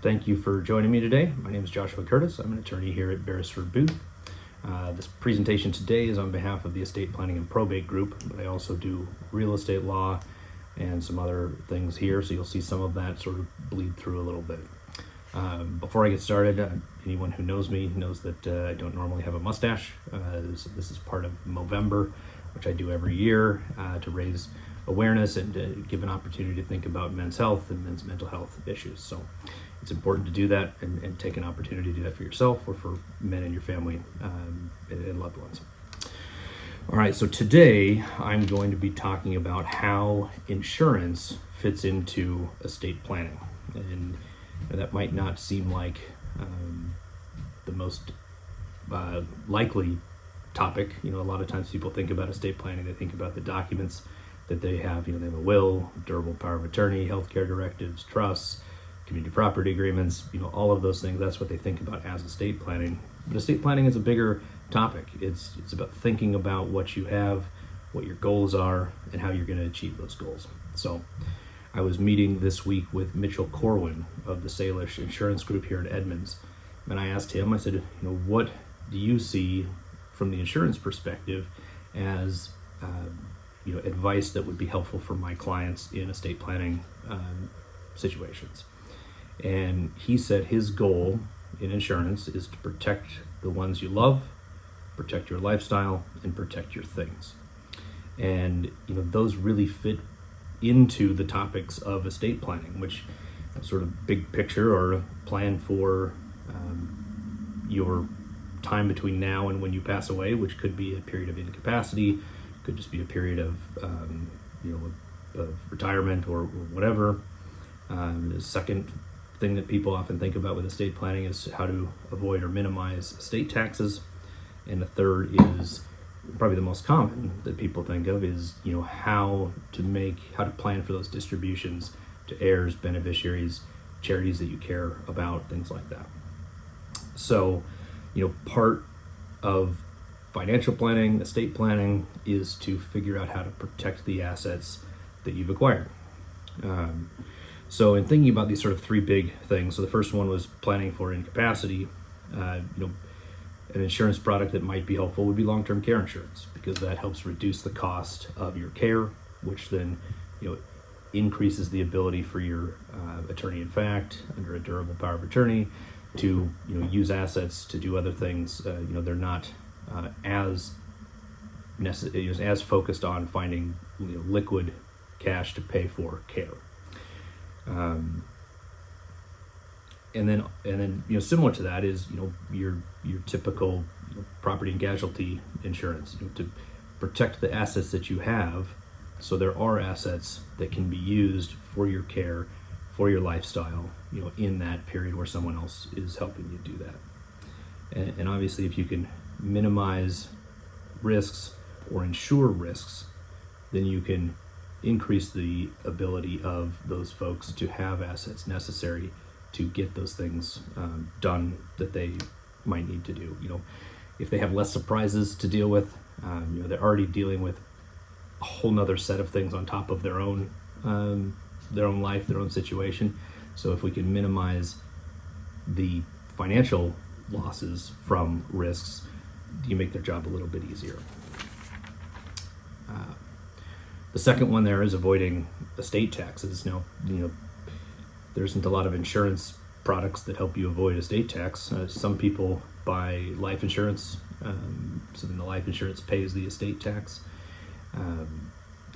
Thank you for joining me today. My name is Joshua Curtis. I'm an attorney here at Beresford Booth. This presentation today is on behalf of the Estate Planning and Probate Group, but I also do real estate law and some other things here, so you'll see some of that sort of bleed through a little bit. Before I get started, anyone who knows me knows that I don't normally have a mustache. This is part of Movember, which I do every year to raise awareness and to give an opportunity to think about men's health and men's mental health issues. So it's important to do that and take an opportunity to do that for yourself or for men in your family and loved ones. All right, so today I'm going to be talking about how insurance fits into estate planning. And that might not seem like the most likely topic. A lot of times people think about estate planning, they think about the documents that they have. They have a will, durable power of attorney, healthcare directives, trusts, community property agreements, all of those things. That's what they think about as estate planning. But estate planning is a bigger topic. It's about thinking about what you have, what your goals are, and how you're going to achieve those goals. So I was meeting this week with Mitchell Corwin of the Salish Insurance Group here in Edmonds. And I asked him, I said, what do you see from the insurance perspective as advice that would be helpful for my clients in estate planning situations? And he said his goal in insurance is to protect the ones you love, protect your lifestyle, and protect your things. And those really fit into the topics of estate planning, which sort of big picture or a plan for your time between now and when you pass away, which could be a period of incapacity, could just be a period of retirement or whatever. The second thing that people often think about with estate planning is how to avoid or minimize estate taxes. And the third is probably the most common that people think of is, how to plan for those distributions to heirs, beneficiaries, charities that you care about, things like that. So, part of financial planning, estate planning, is to figure out how to protect the assets that you've acquired. So in thinking about these sort of three big things, so the first one was planning for incapacity. An insurance product that might be helpful would be long-term care insurance, because that helps reduce the cost of your care, which then increases the ability for your attorney in fact under a durable power of attorney to use assets to do other things. They're not as focused on finding liquid cash to pay for care. And then similar to that is your typical property and casualty insurance, to protect the assets that you have, so there are assets that can be used for your care, for your lifestyle, in that period where someone else is helping you do that. And obviously, if you can minimize risks or insure risks, then you can increase the ability of those folks to have assets necessary to get those things done that they might need to do. If they have less surprises to deal with, they're already dealing with a whole nother set of things on top of their own life, their own situation. So if we can minimize the financial losses from risks, you make their job a little bit easier. The second one there is avoiding estate taxes. Now, there isn't a lot of insurance products that help you avoid estate tax. Some people buy life insurance, so then the life insurance pays the estate tax.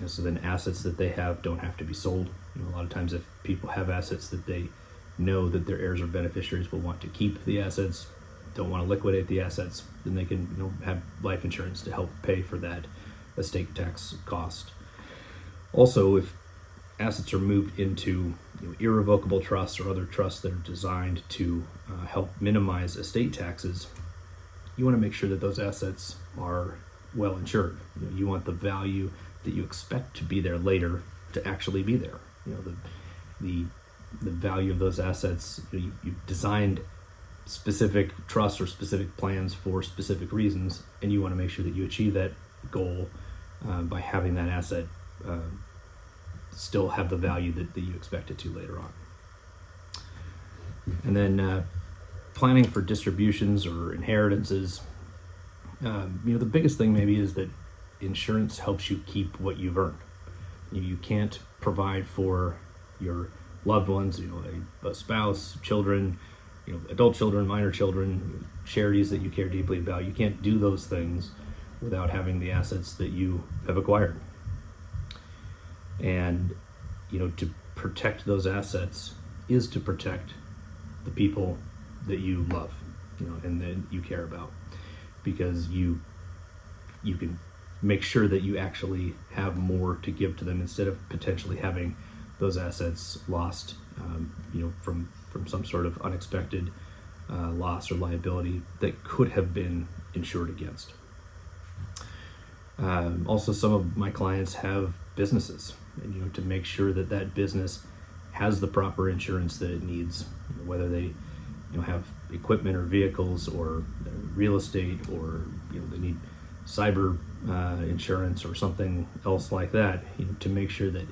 So then assets that they have don't have to be sold. A lot of times if people have assets that they know that their heirs or beneficiaries will want to keep the assets, don't want to liquidate the assets, then they can have life insurance to help pay for that estate tax cost. Also, if assets are moved into irrevocable trusts or other trusts that are designed to help minimize estate taxes, you want to make sure that those assets are well insured. You want the value that you expect to be there later to actually be there. The value of those assets, you've designed specific trusts or specific plans for specific reasons, and you want to make sure that you achieve that goal by having that asset still have the value that you expect it to later on. And then planning for distributions or inheritances. The biggest thing maybe is that insurance helps you keep what you've earned. You can't provide for your loved ones, a spouse, children, adult children, minor children, charities that you care deeply about. You can't do those things without having the assets that you have acquired. And, to protect those assets is to protect the people that you love, and that you care about, because you can make sure that you actually have more to give to them instead of potentially having those assets lost, from some sort of unexpected loss or liability that could have been insured against. Also, some of my clients have businesses, and to make sure that that business has the proper insurance that it needs, whether they have equipment or vehicles or real estate, or they need cyber insurance or something else like that, to make sure that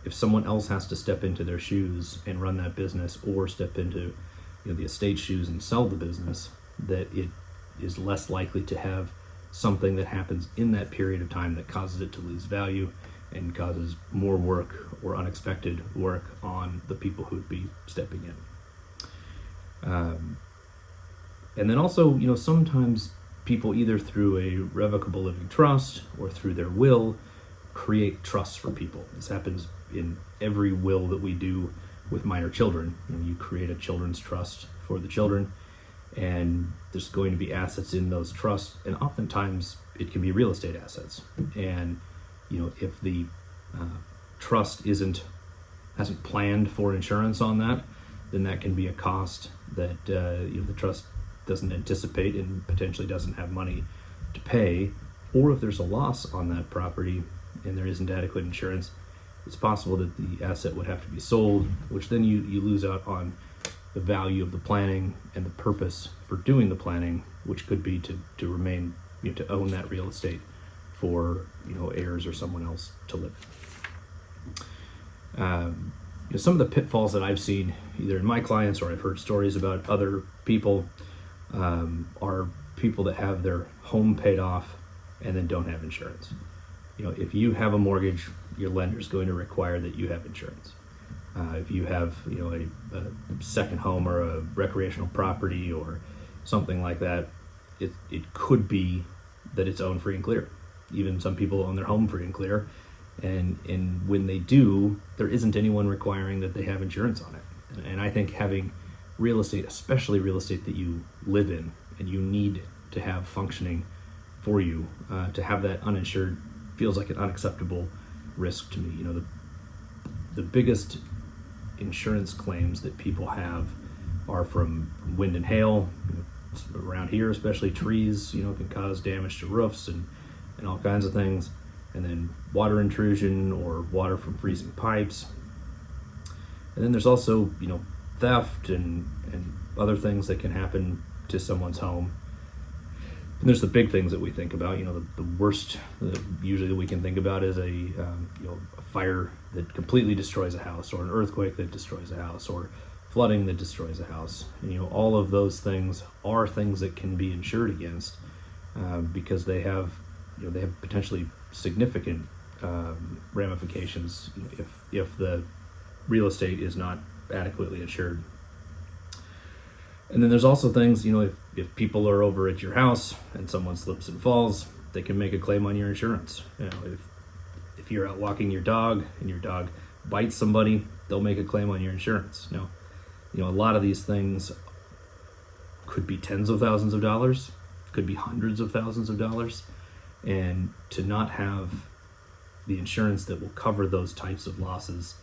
if someone else has to step into their shoes and run that business, or step into the estate's shoes and sell the business, that it is less likely to have something that happens in that period of time that causes it to lose value and causes more work or unexpected work on the people who would be stepping in. And then also, sometimes people, either through a revocable living trust or through their will, create trusts for people. This happens in every will that we do with minor children. You create a children's trust for the children, and there's going to be assets in those trusts, and oftentimes it can be real estate assets. And if the trust hasn't planned for insurance on that, then that can be a cost that the trust doesn't anticipate and potentially doesn't have money to pay. Or if there's a loss on that property and there isn't adequate insurance, it's possible that the asset would have to be sold, which then you lose out on the value of the planning and the purpose for doing the planning, which could be to remain, to own that real estate for heirs or someone else to live. Some of the pitfalls that I've seen, either in my clients or I've heard stories about other people, are people that have their home paid off and then don't have insurance. If you have a mortgage, your lender is going to require that you have insurance. If you have a second home or a recreational property or something like that, it could be that it's owned free and clear. Even some people own their home free and clear, and when they do, there isn't anyone requiring that they have insurance on it. And I think having real estate, especially real estate that you live in and you need to have functioning for you, to have that uninsured feels like an unacceptable risk to me. The biggest insurance claims that people have are from wind and hail. Around here, especially trees, can cause damage to roofs and all kinds of things. And then water intrusion or water from freezing pipes. And then there's also, theft and other things that can happen to someone's home. And there's the big things that we think about. The worst usually that we can think about is a fire that completely destroys a house, or an earthquake that destroys a house, or flooding that destroys a house. And, all of those things are things that can be insured against, because they have potentially significant ramifications if the real estate is not adequately insured. And then there's also things, if people are over at your house and someone slips and falls, they can make a claim on your insurance. If you're out walking your dog and your dog bites somebody, they'll make a claim on your insurance. A lot of these things could be tens of thousands of dollars, could be hundreds of thousands of dollars, and to not have the insurance that will cover those types of losses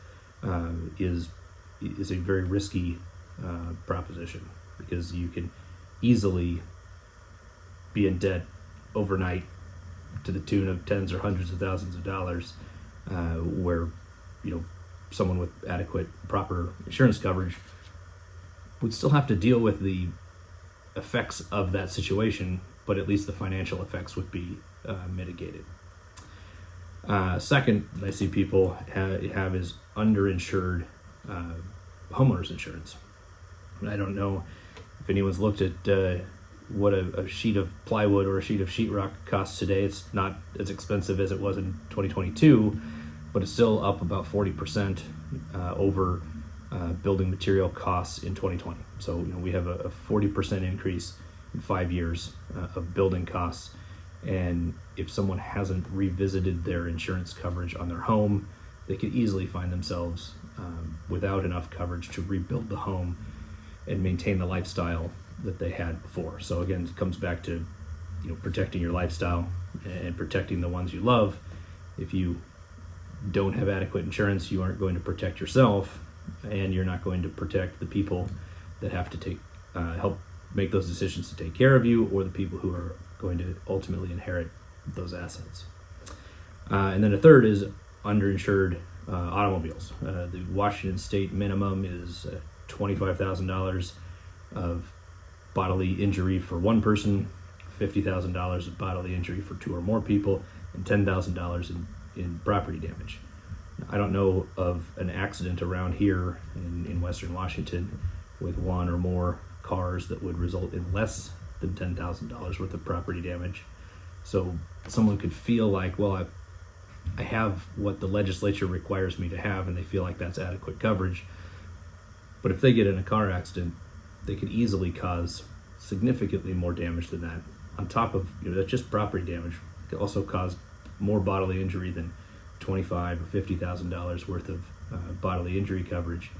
is a very risky proposition, because you can easily be in debt overnight to the tune of tens or hundreds of thousands of dollars, where someone with adequate, proper insurance coverage would still have to deal with the effects of that situation, but at least the financial effects would be mitigated. Second that I see people have is underinsured homeowners insurance. I don't know if anyone's looked at what a sheet of plywood or a sheet of sheetrock costs today. It's not as expensive as it was in 2022, but it's still up about 40% over building material costs in 2020. So we have a 40% increase in 5 years of building costs. And if someone hasn't revisited their insurance coverage on their home, they could easily find themselves without enough coverage to rebuild the home and maintain the lifestyle that they had before. So again, it comes back to protecting your lifestyle and protecting the ones you love. If you don't have adequate insurance, you aren't going to protect yourself, and you're not going to protect the people that have to help make those decisions to take care of you, or the people who are going to ultimately inherit those assets. And then a third is underinsured automobiles. The Washington state minimum is $25,000 of bodily injury for one person, $50,000 of bodily injury for two or more people, and $10,000 in property damage. I don't know of an accident around here in Western Washington with one or more cars that would result in less than $10,000 worth of property damage. So someone could feel like, well, I have what the legislature requires me to have, and they feel like that's adequate coverage. But if they get in a car accident, they could easily cause significantly more damage than that. On top of that's just property damage, it could also cause more bodily injury than $25,000 or $50,000 worth of bodily injury coverage.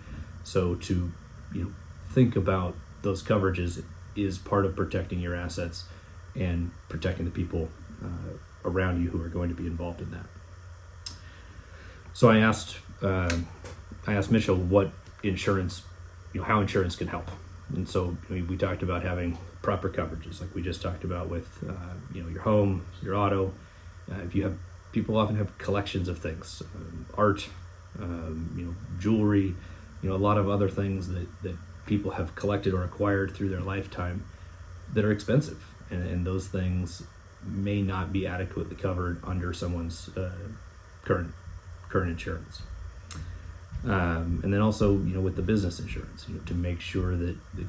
So to think about those coverages is part of protecting your assets and protecting the people around you who are going to be involved in that. So I asked Mitchell what insurance, how insurance can help. And so we talked about having proper coverages, like we just talked about with your home, your auto. If you have people often have collections of things, art, jewelry, a lot of other things that people have collected or acquired through their lifetime that are expensive, and those things may not be adequately covered under someone's current insurance. And then also, with the business insurance, to make sure that the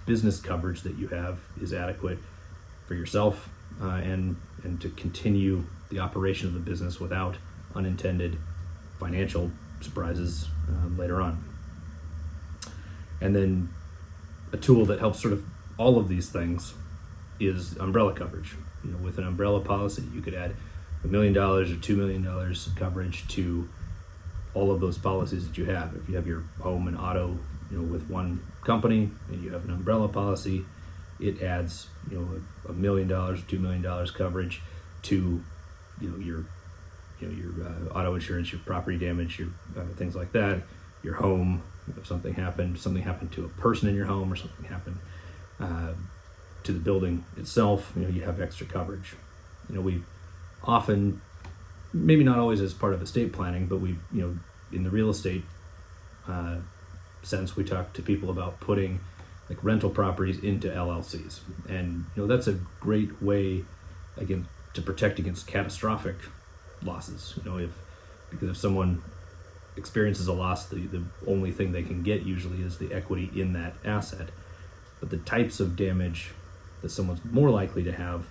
business coverage that you have is adequate for yourself and to continue the operation of the business without unintended financial surprises later on. And then a tool that helps sort of all of these things is umbrella coverage. With an umbrella policy, you could add $1 million or $2 million coverage to all of those policies that you have. If you have your home and auto, with one company, and you have an umbrella policy, it adds, $1 million, $2 million coverage to, your auto insurance, your property damage, your things like that, your home. If something happened to a person in your home, or something happened to the building itself, you have extra coverage. We often, maybe not always as part of estate planning, but we, in the real estate sense, we talk to people about putting like rental properties into LLCs, and that's a great way, again, to protect against catastrophic losses. Because if someone experiences a loss, the only thing they can get usually is the equity in that asset. But the types of damage that someone's more likely to have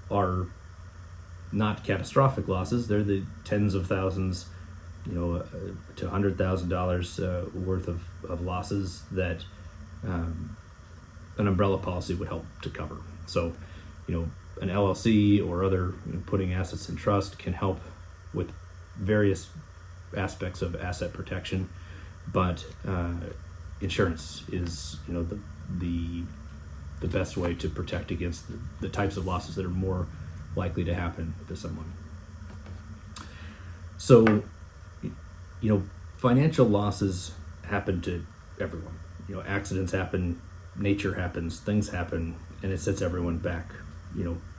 are not catastrophic losses. They're the tens of thousands, to $100,000 worth of losses that an umbrella policy would help to cover. So, an LLC or other putting assets in trust can help with various aspects of asset protection, but insurance is the best way to protect against the types of losses that are more likely to happen to someone. So financial losses happen to everyone. Accidents happen, nature happens, things happen, and it sets everyone back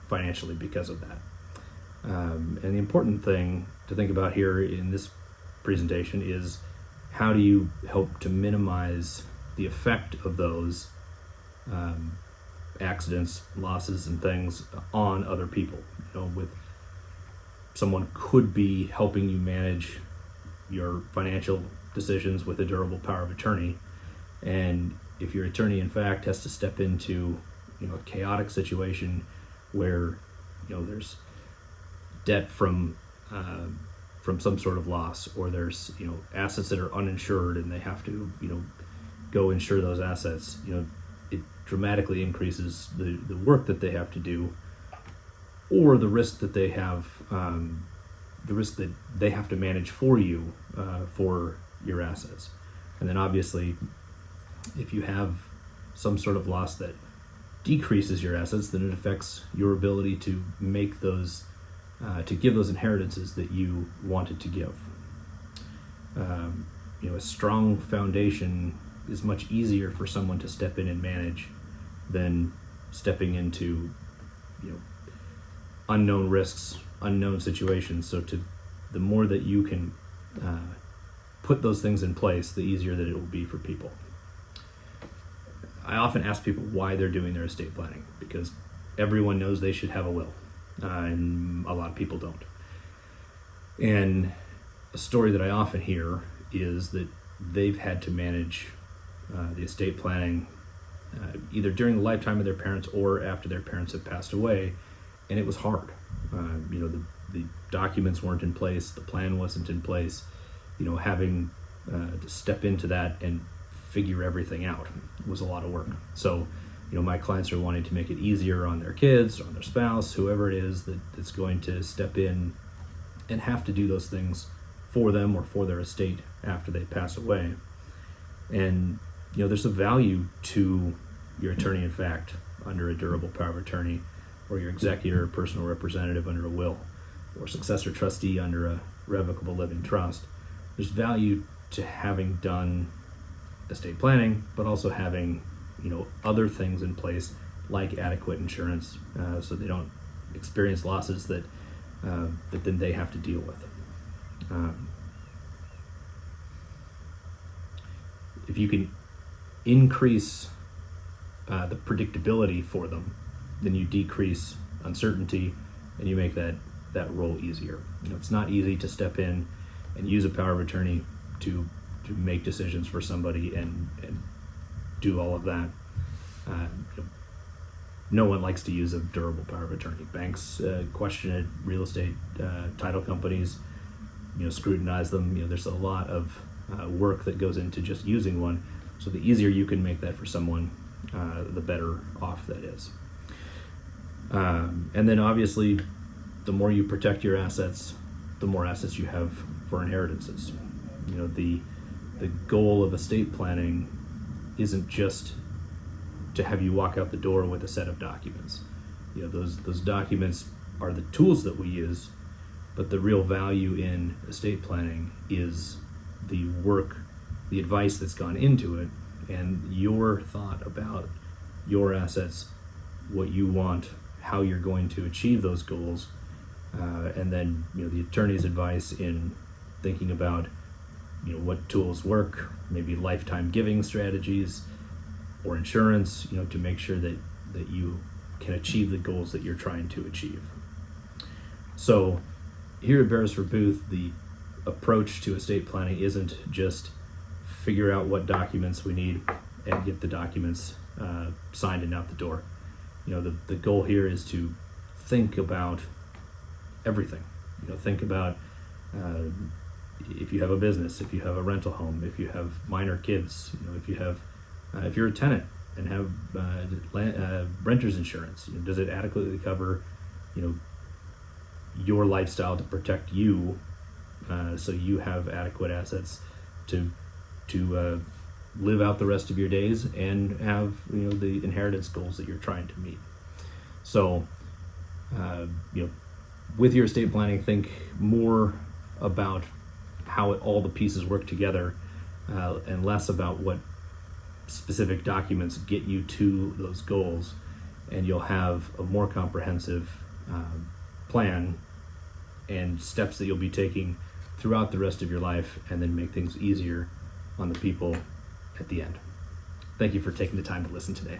financially because of that. And the important thing to think about here in this presentation is, how do you help to minimize the effect of those accidents, losses, and things on other people? With someone could be helping you manage your financial decisions with a durable power of attorney, And if your attorney in fact has to step into a chaotic situation where there's debt from some sort of loss, or there's assets that are uninsured and they have to go insure those assets, it dramatically increases the work that they have to do, or the risk that they have to manage for you for your assets. And then obviously, if you have some sort of loss that decreases your assets, then it affects your ability to make those, to give those inheritances that you wanted to give. A strong foundation is much easier for someone to step in and manage than stepping into, unknown risks, unknown situations. So the more that you can put those things in place, the easier that it will be for people. I often ask people why they're doing their estate planning, because everyone knows they should have a will, and a lot of people don't. And a story that I often hear is that they've had to manage the estate planning either during the lifetime of their parents or after their parents have passed away, and it was hard. The documents weren't in place, the plan wasn't in place. Having to step into that and figure everything out was a lot of work. So, my clients are wanting to make it easier on their kids, on their spouse, whoever it is that's going to step in and have to do those things for them or for their estate after they pass away. And there's a value to your attorney in fact under a durable power of attorney, or your executor or personal representative under a will, or successor trustee under a revocable living trust. There's value to having done estate planning, but also having other things in place like adequate insurance, so they don't experience losses that then they have to deal with. If you can increase the predictability for them, then you decrease uncertainty and you make that role easier. It's not easy to step in and use a power of attorney to make decisions for somebody and do all of that. No one likes to use a durable power of attorney. Banks question it, real estate title companies scrutinize them. There's a lot of work that goes into just using one. So the easier you can make that for someone, the better off that is. And then obviously, the more you protect your assets, the more assets you have for inheritances. The goal of estate planning isn't just to have you walk out the door with a set of documents. Those documents are the tools that we use, but the real value in estate planning is the work, the advice that's gone into it, and your thought about your assets, what you want, how you're going to achieve those goals, and then the attorney's advice in thinking about what tools work, maybe lifetime giving strategies or insurance, to make sure that you can achieve the goals that you're trying to achieve. So here at Beresford Booth, the approach to estate planning isn't just figure out what documents we need and get the documents signed and out the door. The goal here is to think about everything. Think about if you have a business, if you have a rental home, if you have minor kids, if you're a tenant and have renter's insurance, does it adequately cover your lifestyle to protect you, so you have adequate assets to live out the rest of your days and have the inheritance goals that you're trying to meet. So with your estate planning, think more about how all the pieces work together, and less about what specific documents get you to those goals, and you'll have a more comprehensive plan and steps that you'll be taking throughout the rest of your life, and then make things easier on the people at the end. Thank you for taking the time to listen today.